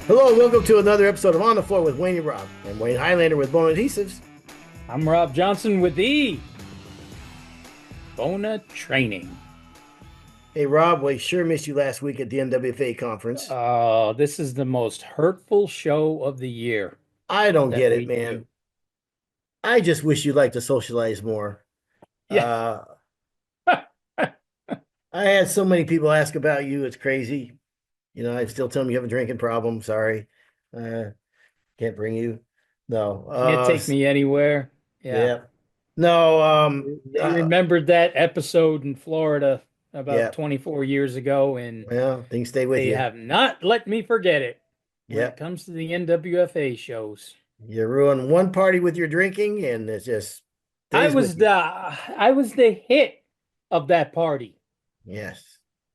Hello and welcome to another episode of On the Floor with Wayne and Rob. I'm Wayne Highlander with Bona Adhesives. I'm Rob Johnson with the Bona Training. Hey Rob, we sure missed you last week at the NWFA conference. This is the most hurtful show of the year I don't that get it, we do. man. I just wish you'd like to socialize more. Yeah. Uh, I had so many people ask about you. It's crazy. I still tell them you have a drinking problem. Sorry. Uh, can't bring you. No. Can't take me anywhere. Yeah. Yeah. No. They remembered that episode in Florida about Yeah. 24 years ago, and Well, things stay with they you. have not let me forget it when Yeah. it comes to the NWFA shows. You ruin one party with your drinking, and it just I stays with was you. the I was the hit of that party. Yes.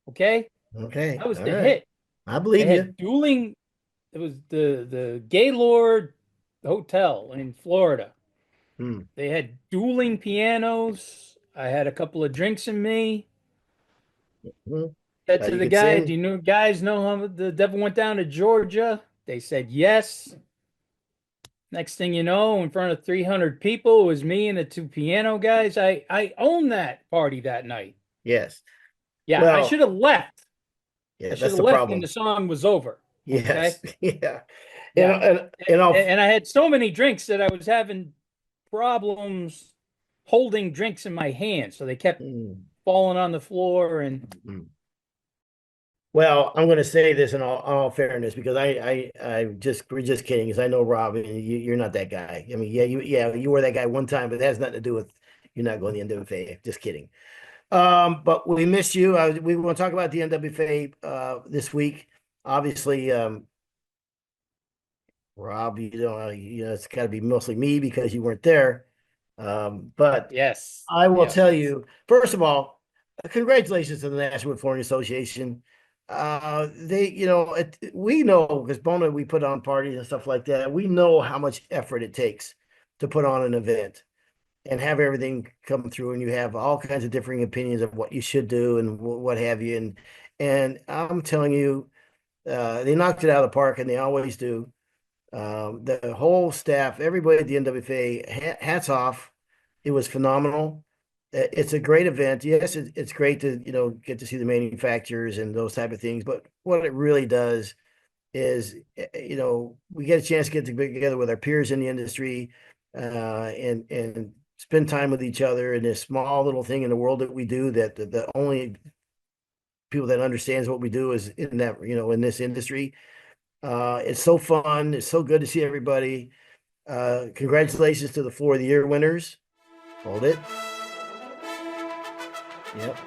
Okay. Okay. I was All the right. hit. I They believe you. had dueling. It was the Gaylord Hotel in Florida. Hmm. They had dueling pianos. I had a couple of drinks in me. Hmm. Said to You the could guy, sing. "Do you guys know how the devil went down to Georgia?" They said yes. Next thing you know, in front of 300 people, it was me and the two piano guys. I owned that party that night. Yes. Yeah, I Well, should have left. yeah, I should that's have the left when the problem. song was over. Okay. Yes. Yeah. And Yeah. and and I'll And I had so many drinks that I was having problems holding drinks in my hand. So they kept mm, falling on the floor. And mm. Well, I'm going to say this in all fairness because we're just kidding because I know Rob and you're not that guy. I mean, you were that guy one time, but that has nothing to do with you're not going to the NWFA. Just kidding. But we miss you. We want to talk about the NWFA this week. Obviously, Rob, it's got to be mostly me because you weren't there. But yes, I will yes. tell you, first of all, congratulations to the National Flooring Association. We know because Bona, we put on parties and stuff like that. We know how much effort it takes to put on an event and have everything come through, and you have all kinds of differing opinions of what you should do and what have you. And I'm telling you, they knocked it out of the park, and they always do. The whole staff, everybody at the NWFA, hats off. It was phenomenal. It's a great event. Yes, it's great to, get to see the manufacturers and those type of things. But what it really does is, we get a chance to get together with our peers in the industry, and spend time with each other in this small little thing in the world that we do that the only people that understands what we do is in that, in this industry. It's so fun. It's so good to see everybody. Congratulations to the Floor of the Year winners. Hold it. Yep.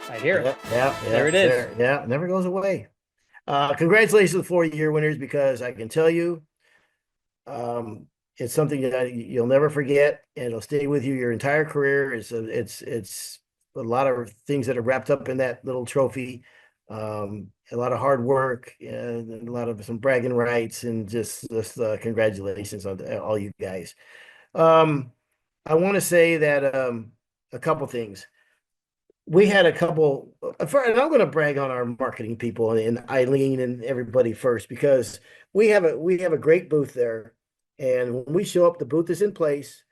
I hear it. Yep. Yeah. There Yeah. it is. There. Yeah. Never goes away. Congratulations to the Floor of the Year winners because I can tell you, um, it's something that you'll never forget and it'll stay with you your entire career. It's a lot of things that are wrapped up in that little trophy. A lot of hard work and a lot of some bragging rights and just congratulations on all you guys. Um, I want to say that a couple things. We had a couple, and I'm going to brag on our marketing people and Eileen and everybody first because we have a great booth there, and when we show up, the booth is in place,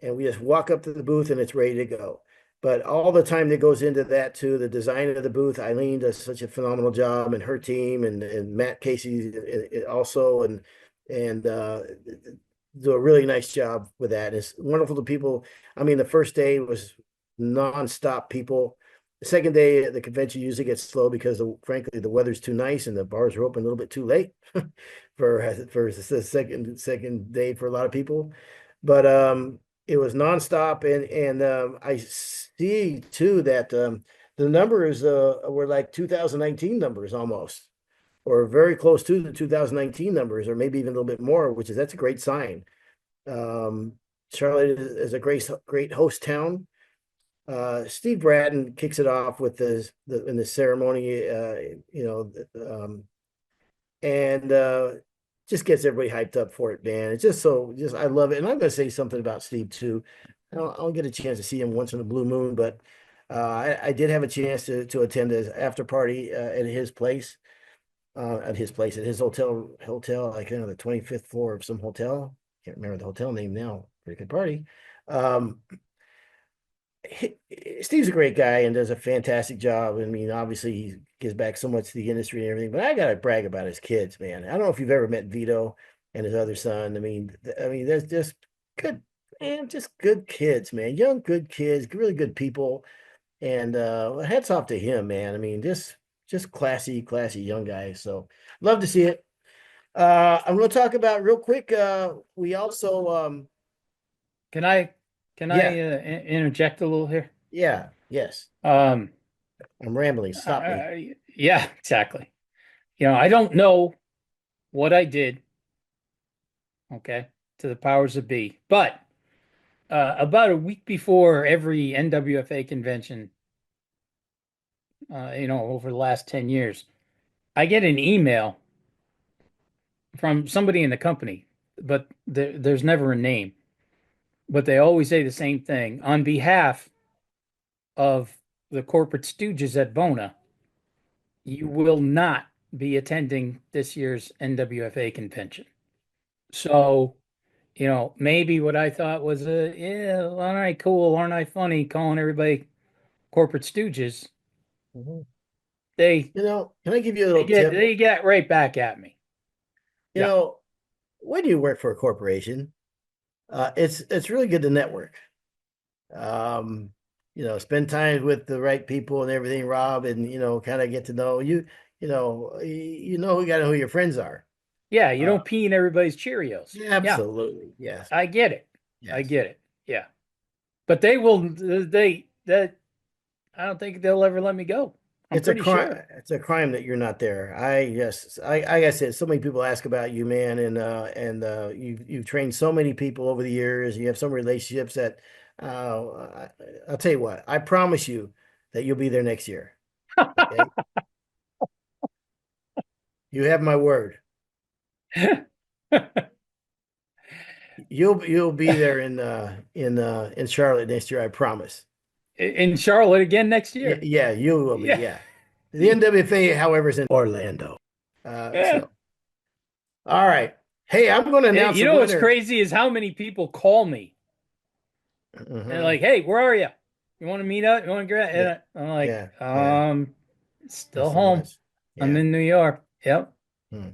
and we just walk up to the booth and it's ready to go. But all the time that goes into that too, the design of the booth, Eileen does such a phenomenal job, and her team, and Matt Casey also, and do a really nice job with that. It's wonderful to people. I mean, the first day was nonstop people. The second day, the convention usually gets slow because, frankly, the weather's too nice and the bars are open a little bit too late for the second day for a lot of people. But it was nonstop, and I see too that the numbers were like 2019 numbers almost, or very close to the 2019 numbers, or maybe even a little bit more, that's a great sign. Um, Charlotte is a great host town. Steve Bratton kicks it off with in the ceremony, and just gets everybody hyped up for it, man. It's just I love it, and I'm going to say something about Steve too. I'll get a chance to see him once in a blue moon, but I did have a chance to attend his after party at his place, at his place, at his hotel, like the 25th floor of some hotel. Can't remember the hotel name now. Pretty good party. Um, he, Steve's a great guy and does a fantastic job. I mean, obviously he gives back so much to the industry and everything, but I gotta brag about his kids, man. I don't know if you've ever met Vito and his other son. I mean, there's just good, man, just good kids, man. Young, good kids, really good people. And hats off to him, man. I mean, just classy young guys. So love to see it. I'm going to talk about real quick. We also, Can I yeah, interject a little here? yeah, yes. Um, I'm rambling. Stop me. yeah, exactly. I don't know what I did, okay, to the powers that be, but about a week before every NWFA convention, over the last 10 years, I get an email from somebody in the company, but there's never a name. But they always say the same thing on behalf of the corporate stooges at Bona. You will not be attending this year's NWFA convention. So, maybe what I thought was, yeah, aren't I cool? Aren't I funny? Calling everybody corporate stooges. Mhm. They Can I give you a they little get tip? they get right back at me. You Yeah, know, when you work for a corporation, it's really good to network. Um, spend time with the right people and everything, Rob, and kind of get to know you. You got to know who your friends are. yeah. You Uh, don't pee in everybody's Cheerios. Yeah, Absolutely. Yes. I get it. I Yes. get it. Yeah, but they will. They that I don't think they'll ever let me go. I'm It's a pretty crime. sure. It's a crime that you're not there. I said, so many people ask about you, man, and you've trained so many people over the years. You have some relationships that I'll tell you what, I promise you that you'll be there next year. Okay. You have my word. You'll be there in Charlotte next year, I promise. In Charlotte again next Yeah, year. yeah, you will be, Yeah. yeah. The NWFA, however, is in Orlando. Yeah. All right. Hey, I'm going to announce You the know what's winner. crazy is how many people call me and Hmm. like, "Hey, where are you? You want to meet up? You want to get?" Yeah, And I'm like, yeah, yeah. Not still so home. much. I'm Yeah. in New York. Yep. Hmm.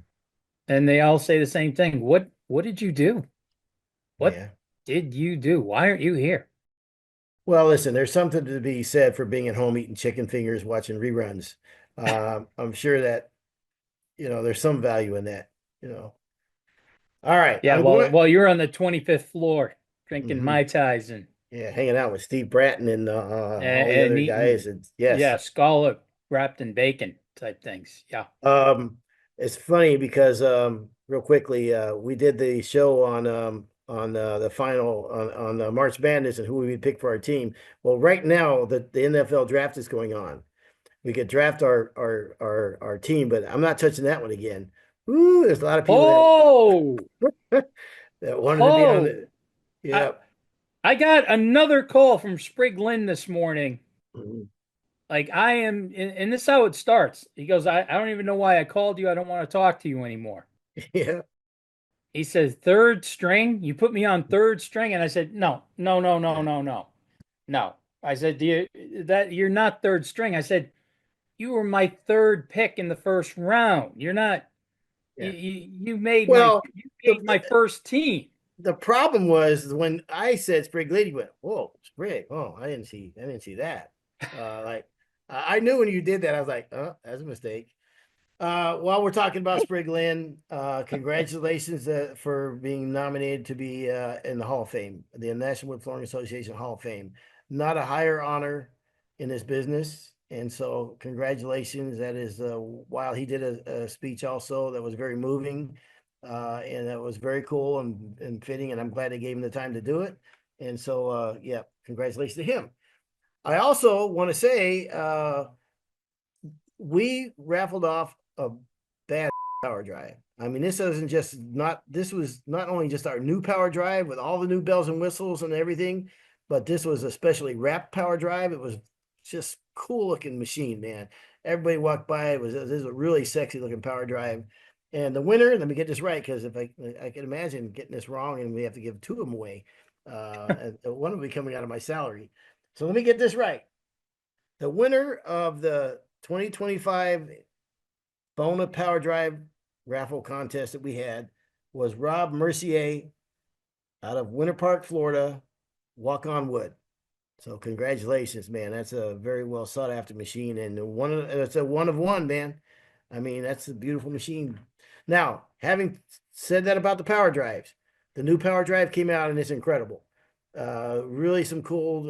And they all say the same thing. What did you do? What Yeah. did you do? Why aren't you here? Well, listen, there's something to be said for being at home eating chicken fingers, watching reruns. I'm sure that, there's some value in that, you know. All right. Yeah, I'm going. well, you're on the 25th floor drinking Mhm. Mai Tais Yeah, hanging out with Steve Bratton and all the and other guys. eating, And yeah, yes. scallop wrapped in bacon type things. Yeah. Um, it's funny because real quickly, we did the show on the final on March Madness and who we would pick for our team. Well, right now the NFL draft is going on. We could draft our team, but I'm not touching that one again. Ooh, there's a lot of people Oh, that wanted to be on oh, it. I, Yeah. I got another call from Sprig Lynn this morning. Mhm. Like I am, and this is how it starts. He goes, I don't even know why I called you. I don't want to talk to you anymore. Yeah. He says, third string, you put me on third string. And I said, no, no, no, no, Yeah. no, no, no. I said, that you're not third string. I said, you were my third pick in the first round. You're not, Yeah. you Well, made my first team. the problem was when I said Sprig Lady went, whoa, Sprig. Oh, I didn't see that. Like I knew when you did that, I was like, oh, that's a mistake. While we're talking about Sprig Lynn, congratulations for being nominated to be in the Hall of Fame, the National Wood Flooring Association Hall of Fame. Not a higher honor in this business. And so, congratulations. That is, while he did a speech also that was very moving and that was very cool and fitting. And I'm glad they gave him the time to do it. And so, yeah, congratulations to him. I also want to say, we raffled off a bad power drive. I mean, this was not only just our new power drive with all the new bells and whistles and everything, but this was a specially wrapped power drive. It was just cool looking machine, man. Everybody walked by. This is a really sexy looking power drive. And the winner, let me get this right, because if I can imagine getting this wrong and we have to give two of them away. And one will be coming out of my salary. So let me get this right. The winner of the 2025 Bona Power Drive raffle contest that we had was Rob Mercier out of Winter Park, Florida, Walk on Wood. So congratulations, man. That's a very well sought after machine, and it's a one of one, man. I mean, that's a beautiful machine. Now, having said that about the power drives, the new power drive came out and it's incredible. Really some cool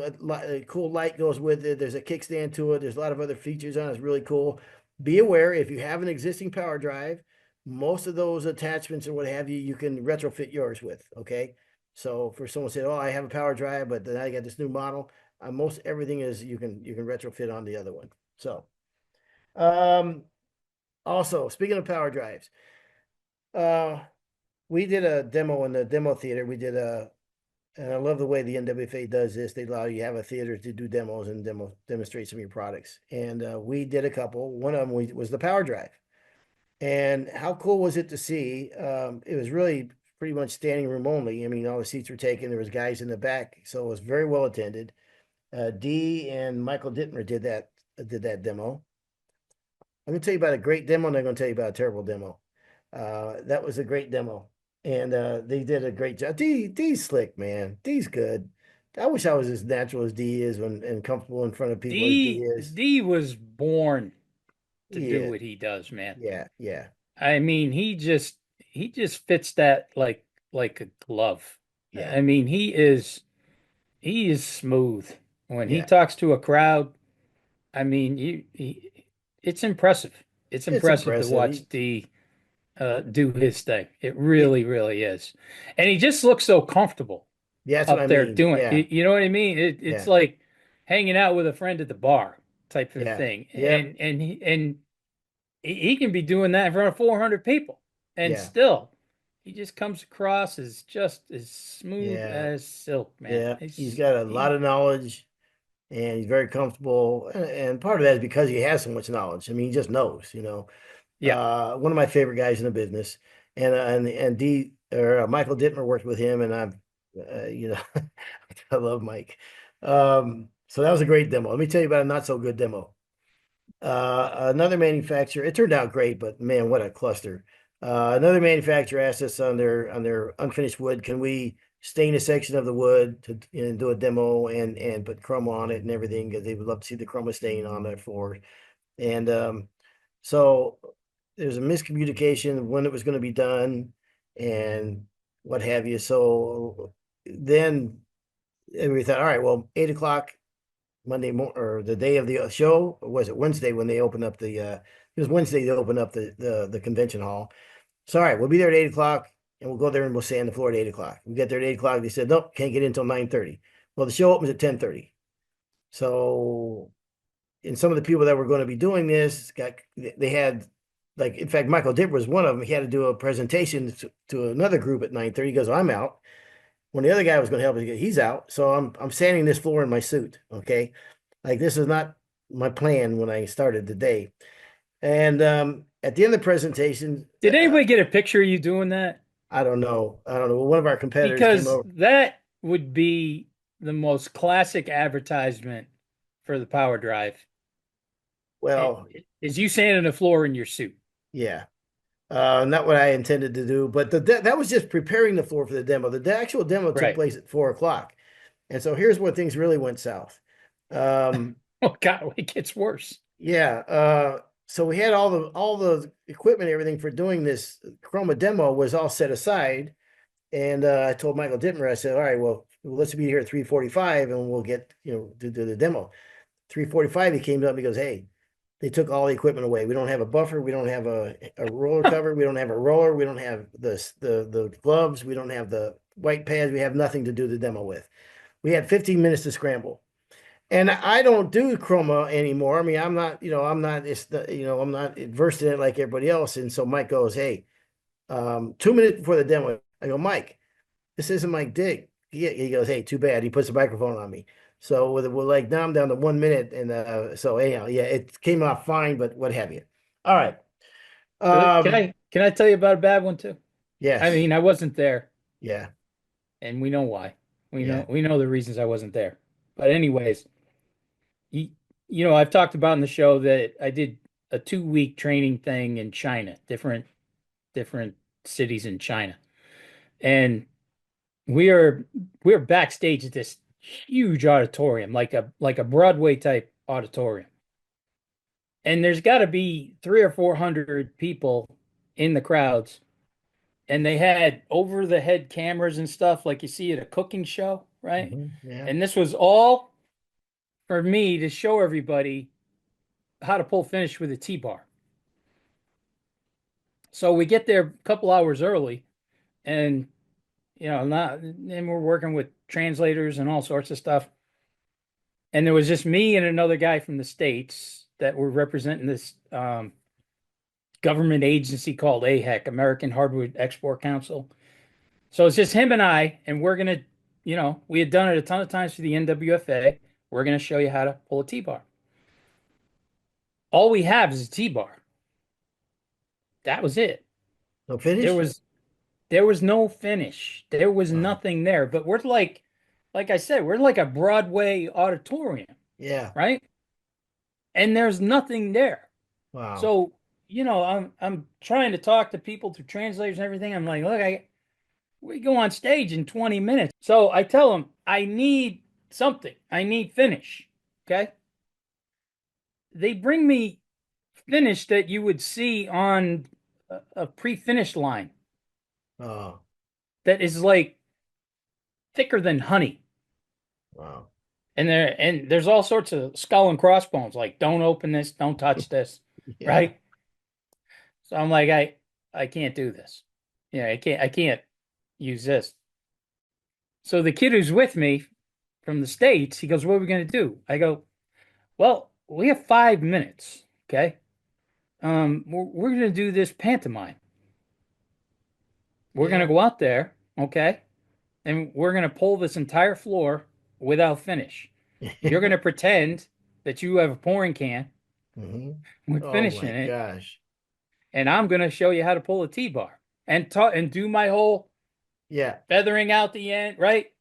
light goes with it. There's a kickstand to it. There's a lot of other features on it. It's really cool. Be aware if you have an existing power drive, most of those attachments and what have you, you can retrofit yours with. Okay. So for someone said, "Oh, I have a power drive, but then I got this new model," most everything is you can retrofit on the other one. So, um, also speaking of power drives, uh, we did a demo in the demo theater. And I love the way the NWFA does this. They allow you to have a theater to do demos and demonstrate some of your products. And we did a couple. One of them was the power drive. And how cool was it to see? It was really pretty much standing room only. I mean, all the seats were taken. There was guys in the back, so it was very well attended. Dee and Michael Dittmer did that demo. I'm gonna tell you about a great demo, and I'm gonna tell you about a terrible demo. That was a great demo, and they did a great job. Dee's slick, man. Dee's good. I wish I was as natural as Dee is and comfortable in front of people as Dee is. D was born to He do is. what he does, man. Yeah, yeah, I mean, he just fits that like a glove. yeah, I mean, he is smooth when he yeah. talks to a crowd. I mean, it's impressive. It's It's impressive to impressive. watch D do his thing. It He, really, really is. And he just looks so comfortable yeah, that's what up I there mean. doing. Yeah, You know what I mean? It's yeah, like hanging out with a friend at the bar type of yeah, thing. yep, And he can be doing that in front of 400 people, and yeah, still he just comes across as just as smooth yeah, as silk, man. yeah. He's He's got a lot he of knowledge and he's very comfortable. And part of that is because he has so much knowledge. I mean, he just knows. Yeah. One of my favorite guys in the business, and D or Michael Dittmer worked with him, and I love Mike. So that was a great demo. Let me tell you about a not so good demo. Another manufacturer, it turned out great, but man, what a cluster. Another manufacturer asked us on their unfinished wood, can we stain a section of the wood and do a demo and put chroma on it and everything because they would love to see the chroma stain on their floor. And so there's a miscommunication of when it was going to be done and what have you. So then we thought, all right, well, 8 o'clock Monday or the day of the show, or was it Wednesday when they opened up it was Wednesday they opened up the convention hall. So all right, we'll be there at 8 o'clock and we'll go there and we'll stay on the floor at 8 o'clock. We get there at 8 o'clock. They said, nope, can't get in until 9:30. Well, the show opens at 10:30. So and some of the people that were going to be doing this they had like in fact Michael Dipp was one of them. He had to do a presentation to another group at 9:30. He goes, I'm out. When the other guy was going to help, he's out. So I'm sanding this floor in my suit. Okay. Like this is not my plan when I started the day. And at the end of the presentation, Did anybody get a picture of you doing that? I don't know. I don't know. One of our competitors came Because over. that would be the most classic advertisement for the power drive. Well, Is you sanding the floor in your suit. yeah. Not what I intended to do, but that was just preparing the floor for the demo. The actual demo took Right. place at 4 o'clock. And so here's where things really went south. Um, Oh God, it gets worse. yeah. So we had all the equipment, everything for doing this Chroma demo was all set aside. And I told Michael Dittmer, I said, all right, well, let's be here at 3:45 and we'll get, to do the demo. 3:45, he came up and he goes, hey, they took all the equipment away. We don't have a buffer. We don't have a roller cover. We don't have a roller. We don't have the gloves. We don't have the white pads. We have nothing to do the demo with. We had 15 minutes to scramble. And I don't do chroma anymore. I mean, I'm not versed in it like everybody else. And so Mike goes, hey, 2 minutes before the demo, I go, Mike, this isn't Mike Dick. He goes, hey, too bad. He puts the microphone on me. So with like now I'm down to 1 minute, and so anyhow, yeah, it came out fine, but what have you. All right. Really? Um, Can I tell you about a bad one too? I yes. mean, I wasn't there, Yeah. and we know why. Yeah. We know the reasons I wasn't there. But anyways, you, you know, I've talked about in the show that I did a 2 week training thing in China, different cities in China. And we are we're backstage at this huge auditorium, like a Broadway type auditorium. And there's got to be three or 400 people in the crowds. And they had over the head cameras and stuff like you see at a cooking show, right? Yeah. And this was all for me to show everybody how to pull finish with a T-bar. So we get there a couple hours early and not and we're working with translators and all sorts of stuff. And there was just me and another guy from the States that were representing this government agency called AHEC, American Hardwood Export Council. So it's just him and I, and we're gonna, we had done it a ton of times for the NWFA. We're gonna show you how to pull a T-bar. All we have is a T-bar. That was it. No There finish? was there was no finish. There was Wow. nothing there. But we're like I said, we're like a Broadway auditorium, Yeah. right? And there's nothing there. Wow. So, I'm trying to talk to people through translators and everything. I'm like, look, we go on stage in 20 minutes. So I tell them I need something. I need finish. Okay. They bring me finish that you would see on a pre-finished line Oh, that is like thicker than honey. wow. And there's all sorts of skull and crossbones, like don't open this, don't touch this, Yeah. right? So I'm like, I can't do this. Yeah, I can't use this. So the kid who's with me from the States, he goes, what are we gonna do? I go, well, we have 5 minutes. Okay. We're gonna do this pantomime. We're gonna Yeah. go out there, okay, and we're gonna pull this entire floor without finish. You're gonna pretend that you have a pouring can hmm with Oh finish my in it, gosh. and I'm gonna show you how to pull a T-bar and do my whole Yeah. feathering out the end, right?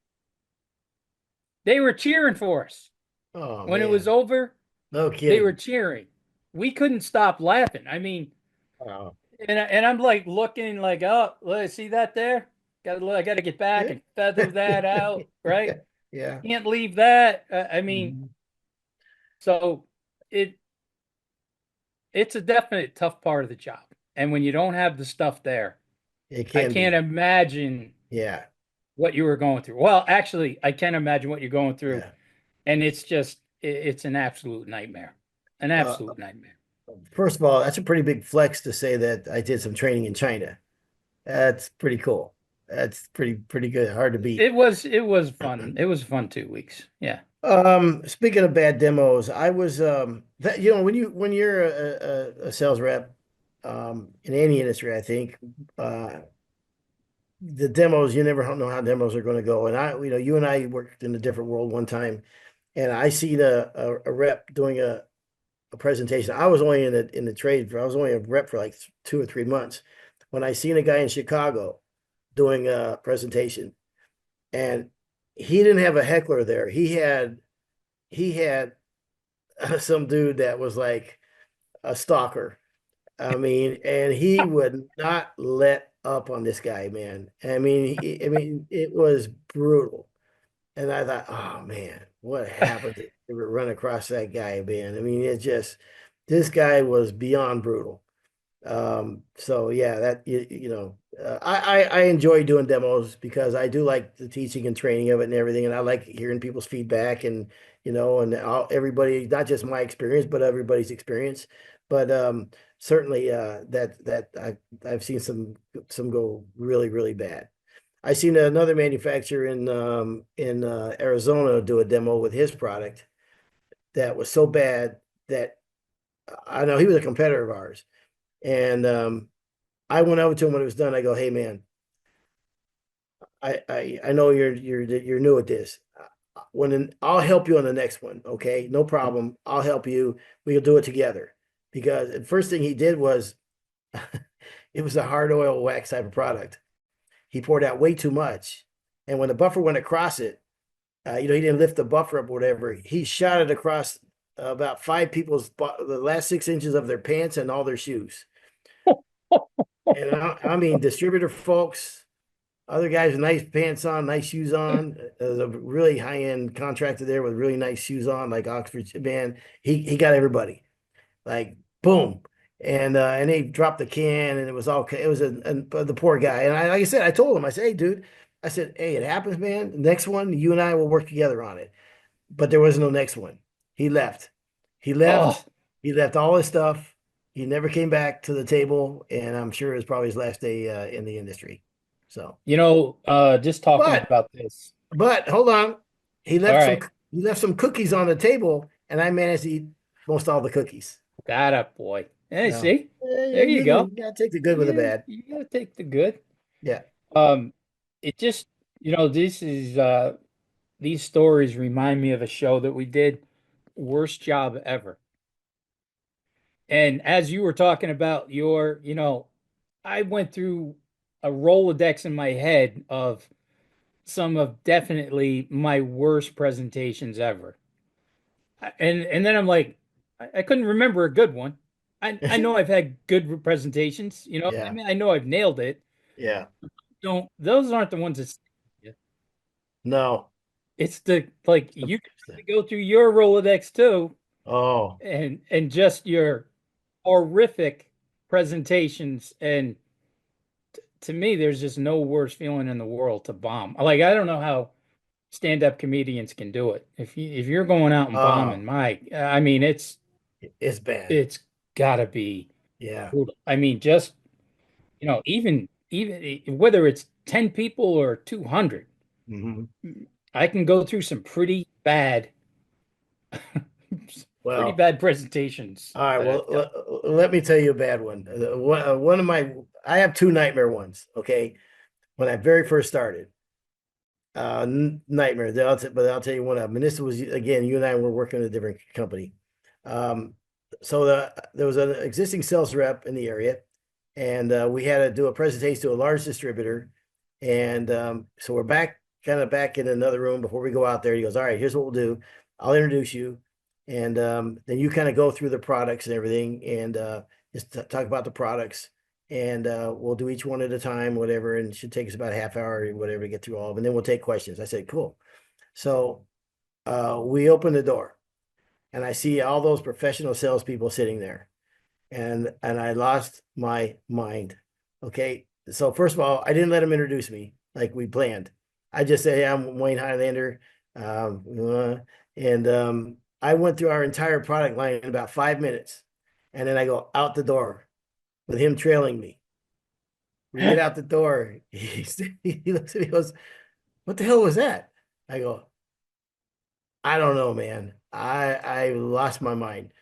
They were cheering for us. Oh When it was man. over, No they were kidding. cheering. We couldn't stop laughing. I mean, Wow. and I'm like looking like, oh, look, see that there? I got to get back Yeah. and feather that out, right? Yeah. Can't leave that. I mean, Mhm. so it it's a definite tough part of the job. And when you don't have the stuff there, It I can can't be. imagine Yeah. what you were going through. Well, actually, I can imagine what you're going through, Yeah. and it's an absolute nightmare, an Uh, absolute nightmare. First of all, that's a pretty big flex to say that I did some training in China. That's pretty cool. That's pretty good. Hard to beat. It was fun. It was fun 2 weeks. Yeah. Speaking of bad demos, I was that when you're a sales rep in any industry, I think the demos you never know how demos are going to go. And you and I worked in a different world one time, and I seen a rep doing a presentation. I was only in the trade for I was only a rep for like 2 or 3 months when I seen a guy in Chicago doing a presentation, and he didn't have a heckler there. He had some dude that was like a stalker. I mean, and he would not let up on this guy, man. I mean, it was brutal. And I thought, oh man, what happened to ever run across that guy, man? I mean, this guy was beyond brutal. So yeah, I enjoy doing demos because I do like the teaching and training of it and everything, and I like hearing people's feedback and everybody, not just my experience, but everybody's experience. But certainly that I've seen some go really bad. I seen another manufacturer in Arizona do a demo with his product that was so bad that I know he was a competitor of ours. And I went over to him when it was done. I go, "Hey man, I know you're new at this. I'll help you on the next one. Okay, no problem. I'll help you. We'll do it together. Because the first thing he did was it was a hard oil wax type of product. He poured out way too much, and when the buffer went across it, he didn't lift the buffer up or whatever. He shot it across about five people's the last 6 inches of their pants and all their shoes. And I mean, distributor folks, other guys with nice pants on, nice shoes on. There's a really high end contractor there with really nice shoes on, like Oxford. Man, he got everybody like boom, and they dropped the can, and it was all it was the poor guy. And like I said, I told him, I said, hey, dude, I said, hey, it happens, man. Next one, you and I will work together on it. But there was no next one. He left. He Oh, left. He left all his stuff. He never came back to the table, and I'm sure it was probably his last day in the industry. So, just talking but about this. hold on, he All left some right, he left some cookies on the table, and I managed to eat most all the cookies. got up, boy. Hey, No, see, there you go. you gotta take the good with the bad. You gotta take the good. Yeah. Um, it just, this is these stories remind me of a show that we did, Worst Job Ever. And as you were talking about I went through a Rolodex in my head of some of definitely my worst presentations ever. And then I'm like, I couldn't remember a good one. I know I've had good presentations, I Yeah. mean, I know I've nailed it. Yeah. Don't Those aren't the ones that stick with you. No. It's the like you can go through your Rolodex too, Oh. and just your horrific presentations. And to me, there's just no worse feeling in the world to bomb. Like, I don't know how stand-up comedians can do it. If you're going out and Oh. bombing, I mean, It's bad. it's gotta be Yeah. brutal. I mean, just even whether it's 10 people or 200, Hmm. I can go through some pretty Well, bad presentations all right. that Well, I've done. let me tell you a bad one. One of my, I have two nightmare ones. Okay, when I very first started, nightmare. But I'll tell you one of them. And this was again, you and I were working at a different company. Um, so there was an existing sales rep in the area, and we had to do a presentation to a large distributor. And so we're kind of back in another room before we go out there. He goes, "All right, here's what we'll do. I'll introduce you, and then you kind of go through the products and everything, and just talk about the products." And we'll do each one at a time, whatever, and it should take us about a half hour or whatever to get through all of them, and then we'll take questions. I said, cool. So we open the door, and I see all those professional salespeople sitting there, and I lost my mind. Okay, so first of all, I didn't let him introduce me like we planned. I just said, hey, I'm Wayne Highlander, and I went through our entire product line in about 5 minutes, and then I go out the door with him trailing me. We get out the door. He looks at me and goes, what the hell was that? I go, I don't know, man. I lost my mind.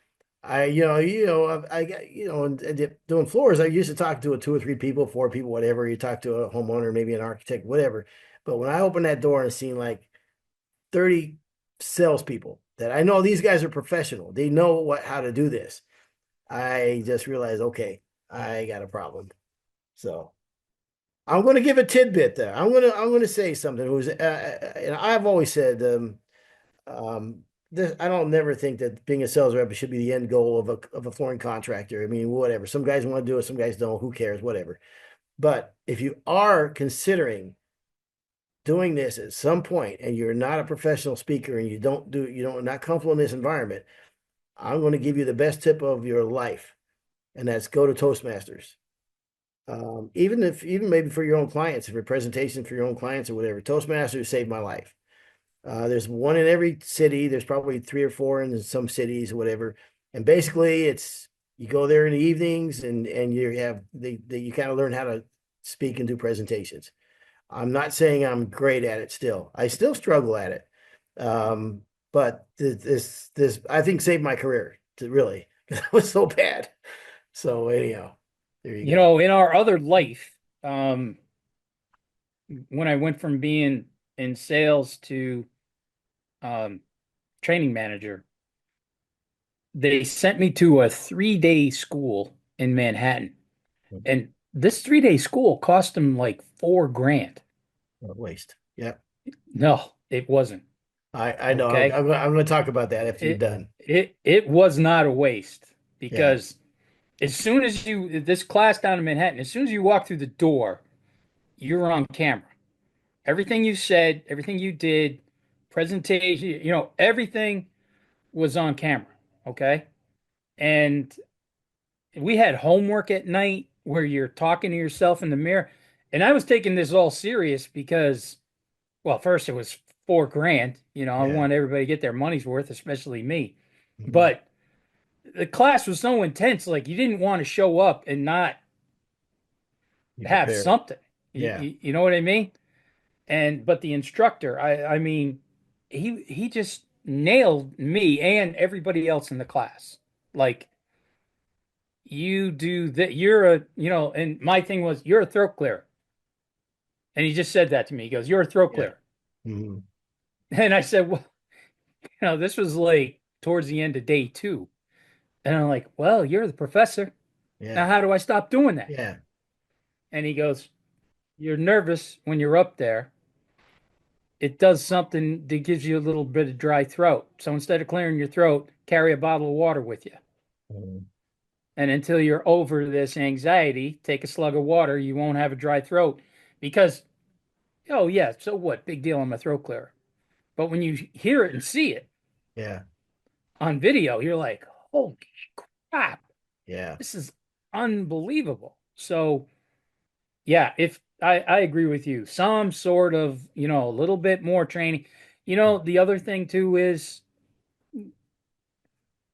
I got, and doing floors, I used to talk to two or three people, four people, whatever. You talk to a homeowner, maybe an architect, whatever. But when I opened that door and seen like 30 salespeople that I know these guys are professional, they know how to do this. I just realized, okay, I got a problem. So I'm going to give a tidbit there. I'm going to say something. Who's and I've always said this. I don't never think that being a sales rep should be the end goal of a flooring contractor. I mean, whatever. Some guys want to do it, some guys don't. Who cares? Whatever. But if you are considering doing this at some point and you're not a professional speaker and you don't not comfortable in this environment, I'm going to give you the best tip of your life, and that's go to Toastmasters. Even maybe for your own clients, if your presentation for your own clients or whatever, Toastmasters saved my life. There's one in every city. There's probably three or four in some cities or whatever. And basically, it's you go there in the evenings and you kind of learn how to speak and do presentations. I'm not saying I'm great at it still. I still struggle at it. But this I think saved my career to really because I was so bad. So anyhow, there you go. In our other life, when I went from being in sales to training manager, they sent me to a 3-day school in Manhattan. And this 3-day school cost them like 4 grand. Waste. Yeah. No, it wasn't. I know. Okay. I'm going to talk about that after you're It done. it was not a waste Yeah. because as soon as you this class down in Manhattan, as soon as you walk through the door, you're on camera. Everything you said, everything you did, presentation, everything was on camera. Okay. And we had homework at night where you're talking to yourself in the mirror. And I was taking this all serious because, well, first it was 4 grand. I Yeah. want everybody to get their money's worth, especially me. Hmm. But the class was so intense, like you didn't want to show up and not You have prepared. something. You, Yeah. you, you know what I mean? But the instructor, I mean, he just nailed me and everybody else in the class. Like you do that, and my thing was you're a throat clearer. And he just said that to me. He goes, "You're a throat Yeah. clearer." Hmm. And I said, "Well, this was like towards the end of day two." And I'm like, "Well, you're the professor. Now Yeah. how do I stop doing that?" Yeah. And he goes, "You're nervous when you're up there. It does something that gives you a little bit of dry throat. So instead of clearing your throat, carry a bottle of water with you. Mhm. And until you're over this anxiety, take a slug of water. You won't have a dry throat because, oh, yeah, so what? Big deal. I'm a throat clearer. But when you hear it and see it Yeah. on video, you're like, holy crap, Yeah. this is unbelievable. So, yeah, if I agree with you, some sort of, a little bit more training. The other thing too is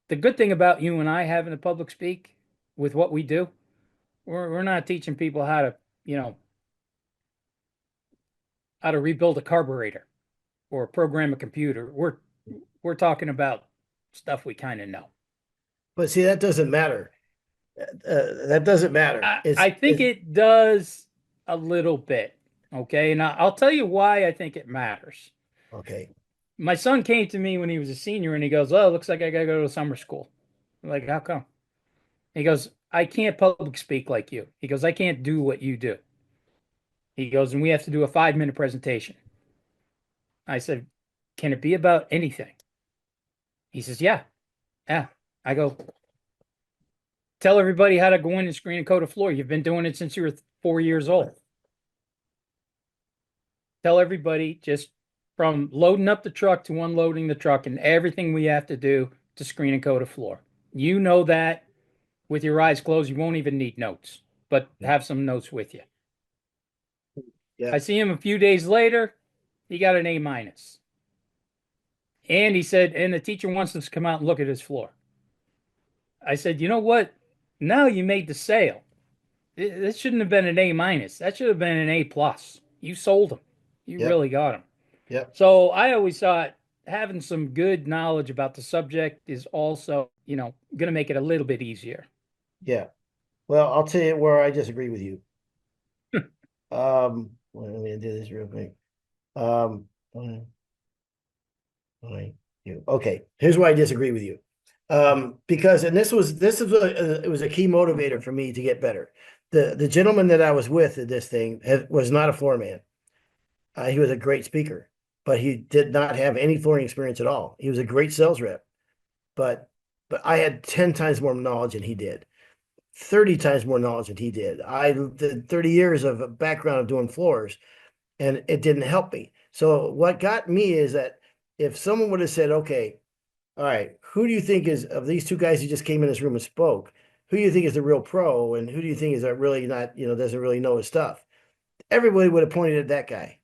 the good thing about you and I having a public speak with what we do, we're not teaching people you know, how to rebuild a carburetor or program a computer. We're talking about stuff we kind of know. But see, that doesn't matter. That doesn't matter. I think it does a little bit. Okay. And I'll tell you why I think it matters. Okay. My son came to me when he was a senior and he goes, "Oh, looks like I got to go to summer school." I'm like, "How come?" He goes, "I can't public speak like you." He goes, "I can't do what you do." He goes, "And we have to do a 5-minute presentation." I said, "Can it be about anything?" He says, "Yeah, yeah." I go, "Tell everybody how to go in and screen and code a floor. You've been doing it since you were 4 years old. Tell everybody just from loading up the truck to unloading the truck and everything we have to do to screen and code a floor. You know that with your eyes closed, you won't even need notes, but have some notes with you." Yeah. I see him a few days later. He got an A minus. And he said, and the teacher wants us to come out and look at his floor. I said, "You know what? Now you made the sale. This shouldn't have been an A minus. That should have been an A plus. You sold him. You Yep. really got him." Yep. So I always thought having some good knowledge about the subject is also, going to make it a little bit easier. Yeah. Well, I'll tell you where I disagree with you. Let me do this real quick. Um, okay. Here's why I disagree with you. Because and it was a key motivator for me to get better. The gentleman that I was with at this thing was not a floor man. He was a great speaker, but he did not have any flooring experience at all. He was a great sales rep, but I had 10 times more knowledge than he did, 30 times more knowledge than he did. I did 30 years of background of doing floors, and it didn't help me. So what got me is that if someone would have said, okay, all right, who do you think is of these two guys who just came in this room and spoke, who do you think is the real pro, and who do you think is really not, doesn't really know his stuff? Everybody would have pointed at that guy.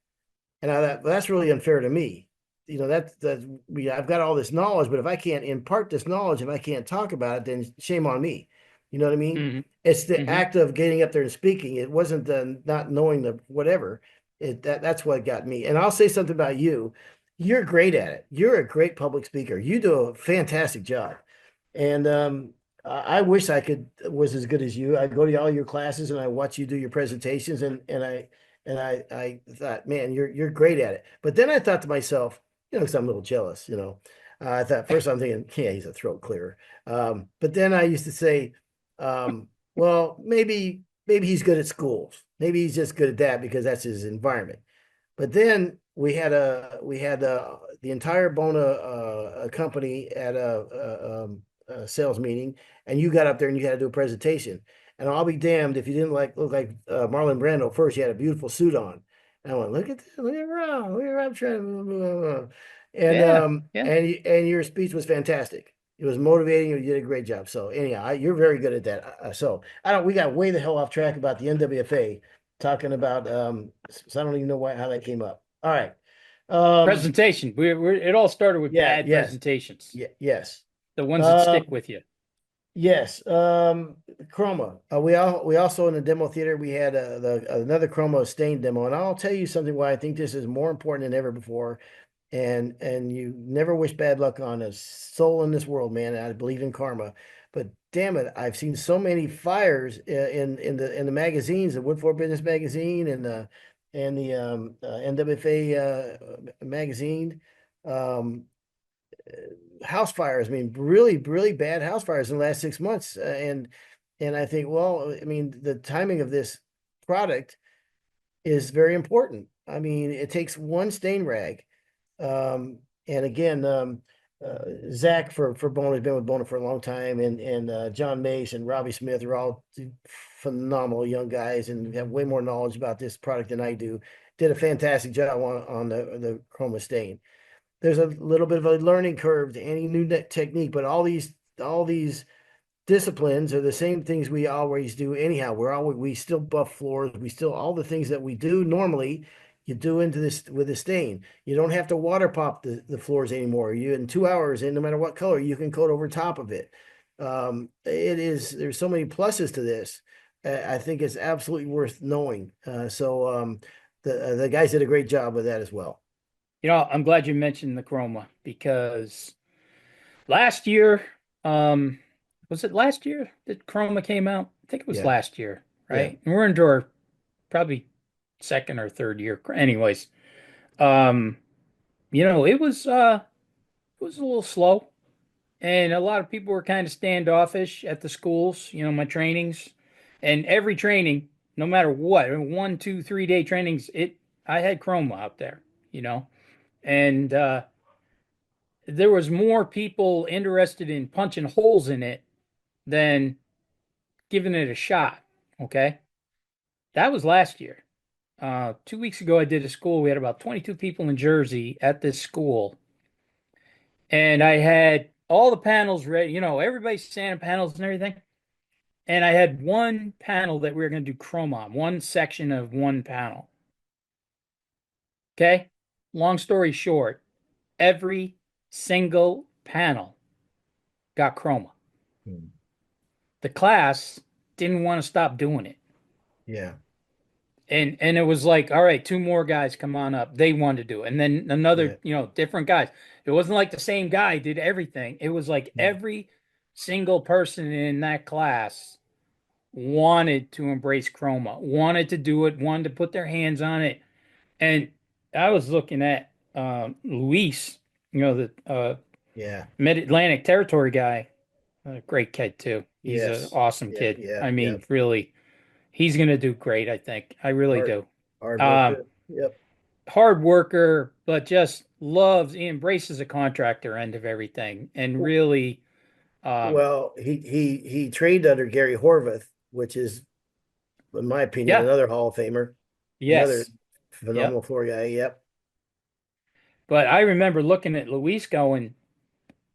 And I thought, well, that's really unfair to me. I've got all this knowledge, but if I can't impart this knowledge, if I can't talk about it, then shame on me. You know what I mean? Hmm. It's the Hmm. act of getting up there and speaking. It wasn't the not knowing the whatever. That's what got me. And I'll say something about you. You're great at it. You're a great public speaker. You do a fantastic job. And I wish I could was as good as you. I go to all your classes and I watch you do your presentations, and I thought, man, you're great at it. But then I thought to myself, 'cause I'm a little jealous, I thought first I'm thinking, yeah, he's a throat clearer. But then I used to say, well, maybe he's good at schools. Maybe he's just good at that because that's his environment. But then we had the entire Bona company at a sales meeting, and you got up there and you had to do a presentation. And I'll be damned if you didn't look like Marlon Brando. First, you had a beautiful suit on, and I went, "Look at this! Look at Rob trying." And Yeah, yeah. your speech was fantastic. It was motivating. You did a great job. So anyhow, you're very good at that. So I don't. We got way the hell off track about the NWFA talking about so I don't even know how that came up. All right. Um Presentation. It all started with yeah, bad yes. presentations, Yes. the ones that Um stick with you. yes. Chroma. We also in the demo theater we had another Chroma stain demo, and I'll tell you something why I think this is more important than ever before. And you never wish bad luck on a soul in this world, man. I believe in karma, but damn it, I've seen so many fires in the magazines, the Wood for Business magazine and the NWFA magazine, um, house fires. I mean, really, really bad house fires in the last 6 months, and I think, well, I mean, the timing of this product is very important. I mean, it takes one stain rag and again, Zach for Bona has been with Bona for a long time, and John Mace and Robbie Smith are all phenomenal young guys and have way more knowledge about this product than I do. Did a fantastic job on the chroma stain. There's a little bit of a learning curve to any new technique, but all these disciplines are the same things we always do anyhow. We still buff floors. We still all the things that we do normally. You do into this with a stain. You don't have to water pop the floors anymore. You in 2 hours, and no matter what color, you can coat over top of it. There's so many pluses to this. I think it's absolutely worth knowing. The guys did a great job with that as well. I'm glad you mentioned the chroma because last year, um, was it last year that chroma came out? I think it was Yeah, last year, yeah, right? And we're into our probably second or third year. Anyways, um, it was a little slow. And a lot of people were kind of standoffish at the schools, my trainings. And every training, no matter what, 1, 2, 3 day trainings, I had chroma out there, you know. And there was more people interested in punching holes in it than giving it a shot. Okay. That was last year. 2 weeks ago, I did a school. We had about 22 people in Jersey at this school. And I had all the panels ready, everybody's standing panels and everything. And I had one panel that we were going to do chrome on, one section of one panel. Okay. Long story short, every single panel got chroma. Hmm. The class didn't want to stop doing it. Yeah, And it was like, all right, two more guys come on up. They wanted to do it. And then yeah. another, different guys. It wasn't like the same guy did everything. It was like Hmm. every single person in that class wanted to embrace chroma, wanted to do it, wanted to put their hands on it. And I was looking at Luis, the Yeah. Mid Atlantic Territory guy, a great kid too. He's an Yes. awesome Yeah. kid. Yeah. I Yeah. mean, really, he's going to do great, I think. I really Hard, do. hard Um, worker. Yep. Hard worker, but just loves, he embraces the contractor end of everything and really, um, Well, he trained under Gary Horvath, which is, in my opinion, yeah, another Hall of Famer, another yes, phenomenal yep. floor guy. Yep. But I remember looking at Luis going,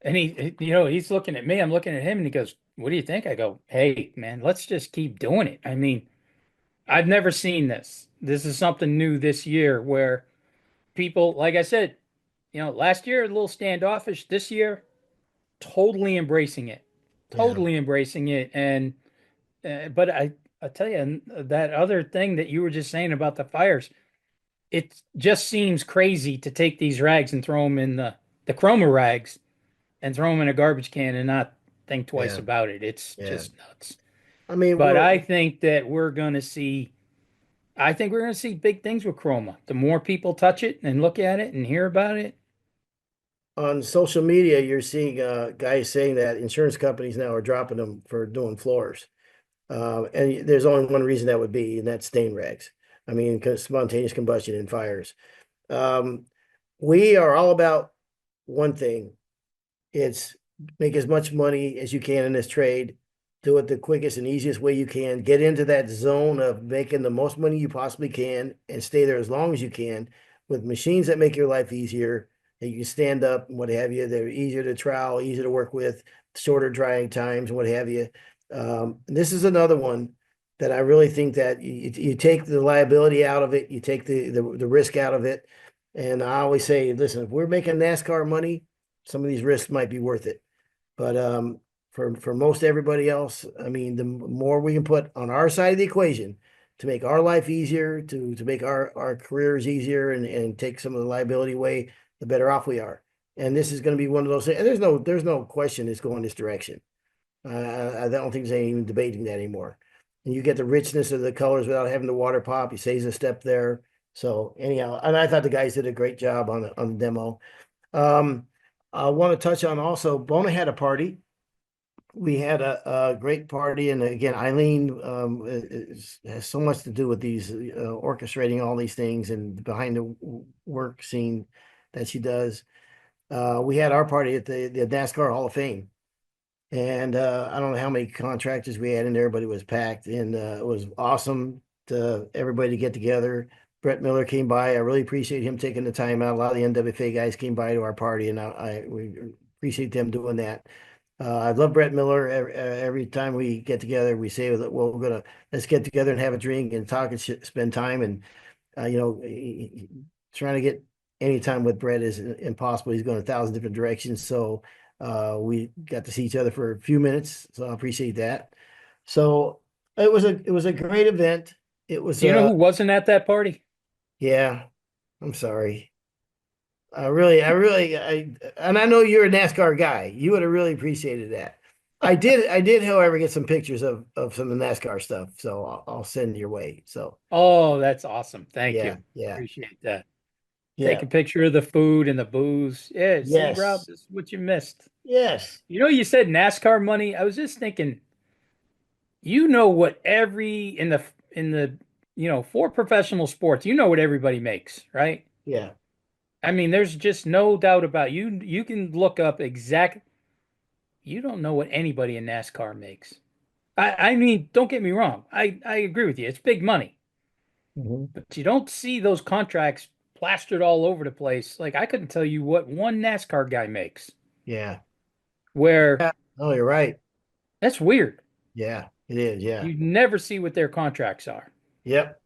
and he's looking at me, I'm looking at him, and he goes, "What do you think?" I go, "Hey, man, let's just keep doing it." I mean, I've never seen this. This is something new this year where people, like I said, last year a little standoffish. This year, totally embracing it, Yeah. totally embracing it. And but I tell you that other thing that you were just saying about the fires, it just seems crazy to take these rags and throw them in the chroma rags and throw them in a garbage can and not think twice Yeah. about it. It's Yeah. just nuts. I mean, But I think we're going to see big things with chroma. The more people touch it and look at it and hear about it, on social media, you're seeing guys saying that insurance companies now are dropping them for doing floors. And there's only one reason that would be, and that's stain rags. I mean, 'cause spontaneous combustion and fires. Um, we are all about one thing. It's make as much money as you can in this trade. Do it the quickest and easiest way you can. Get into that zone of making the most money you possibly can and stay there as long as you can with machines that make your life easier. That you can stand up and what have you. They're easier to trowel, easier to work with, shorter drying times and what have you. And this is another one that I really think that you take the liability out of it, you take the risk out of it. And I always say, listen, if we're making NASCAR money, some of these risks might be worth it. But for most everybody else, I mean, the more we can put on our side of the equation to make our life easier, to make our careers easier and take some of the liability away, the better off we are. And this is going to be one of those things. And there's no question it's going this direction. I don't think there's any even debating that anymore. And you get the richness of the colors without having the water pop. He saves a step there. So anyhow, and I thought the guys did a great job on the demo. Um, I want to touch on also, Bona had a party. We had a great party, and again, Eileen has so much to do with these orchestrating all these things and behind the work scene that she does. We had our party at the NASCAR Hall of Fame, and I don't know how many contractors we had in there, but it was packed, and it was awesome to everybody to get together. Brett Miller came by. I really appreciate him taking the time out. A lot of the NWFA guys came by to our party, and we appreciate them doing that. I love Brett Miller. Every time we get together, we say that, well, let's get together and have a drink and talk and spend time. And you know, trying to get any time with Brett is impossible. He's going 1,000 different directions. So we got to see each other for a few minutes. So I appreciate that. So it was a great event. It was Do you know who wasn't at that party? yeah. I'm sorry. And I know you're a NASCAR guy. You would have really appreciated that. I did, however, get some pictures of some of the NASCAR stuff, so I'll send your way. So Oh, that's awesome. Thank yeah, you. yeah, Appreciate that. Take yeah, a picture of the food and the booze. Yeah, see, Rob, yes, this is what you missed. yes, You know, you said NASCAR money. I was just thinking, you know what every in the for professional sports, you know what everybody makes, right? yeah. I mean, there's just no doubt about you. You can look up exact. You don't know what anybody in NASCAR makes. I mean, don't get me wrong. I agree with you. It's big money, Hmm. but you don't see those contracts plastered all over the place. Like I couldn't tell you what one NASCAR guy makes. Yeah, Where yeah. Oh, you're right. that's weird. Yeah, it is. Yeah, You never see what their contracts are. yep.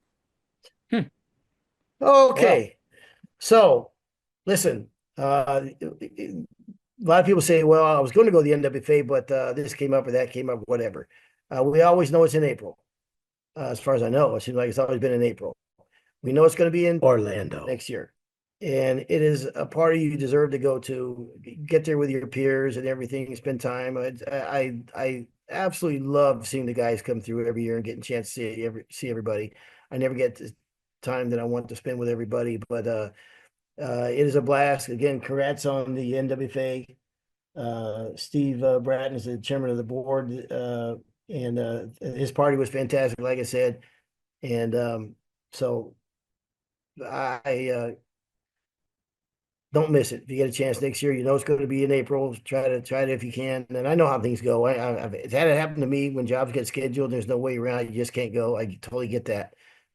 Hmm. Well, Okay, so listen. A lot of people say, "Well, I was going to go to the NWFA, but this came up or that came up, whatever." We always know it's in April. As far as I know, it seems like it's always been in April. We know it's going to be in Orlando next year. And it is a party you deserve to go to. Get there with your peers and everything, spend time. I absolutely love seeing the guys come through every year and getting a chance to see everybody. I never get the time that I want to spend with everybody, but it is a blast. Again, congrats on the NWFA. Steve Bratton is the chairman of the board, and his party was fantastic, like I said. And so I don't miss it. If you get a chance next year, you know it's going to be in April. Try to if you can. And I know how things go. It's had it happen to me when jobs get scheduled. There's no way around. You just can't go. I totally get that.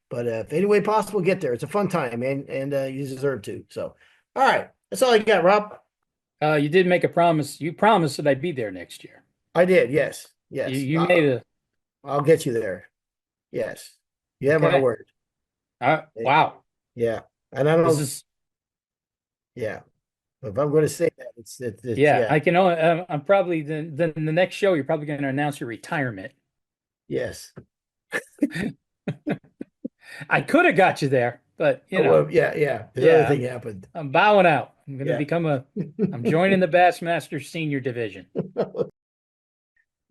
But if any way possible, get there. It's a fun time, man, and you deserve to. So, all right, that's all I got, Rob. you did make a promise. You promised that I'd be there next year. I did. Yes, You yes. you made a I'll get you there. Yes, you have my okay. word. Wow. Yeah, and I This don't. is Yeah, if I'm going to say that, it's yeah. yeah, I can only. I'm probably the next show. You're probably going to announce your retirement. yes. I could have got you there, but Oh, well, yeah, yeah. This other yeah. thing happened. I'm bowing out. I'm going to Yeah. become a. I'm joining the Bassmaster Senior Division.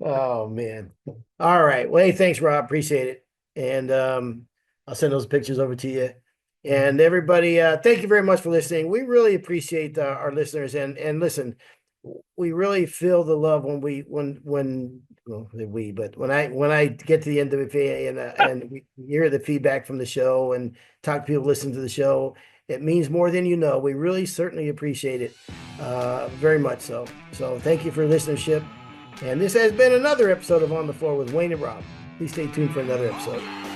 Oh man. All right. Well, hey, thanks, Rob. Appreciate it. And I'll send those pictures over to you. And everybody, thank you very much for listening. We really appreciate our listeners, and listen, we really feel the love when well, but when I get to the NWFA and we hear the feedback from the show and talk to people listen to the show, it means more than you know. We really certainly appreciate it, very much so. So thank you for listenership. And this has been another episode of On the Floor with Wayne and Rob. Please stay tuned for another episode.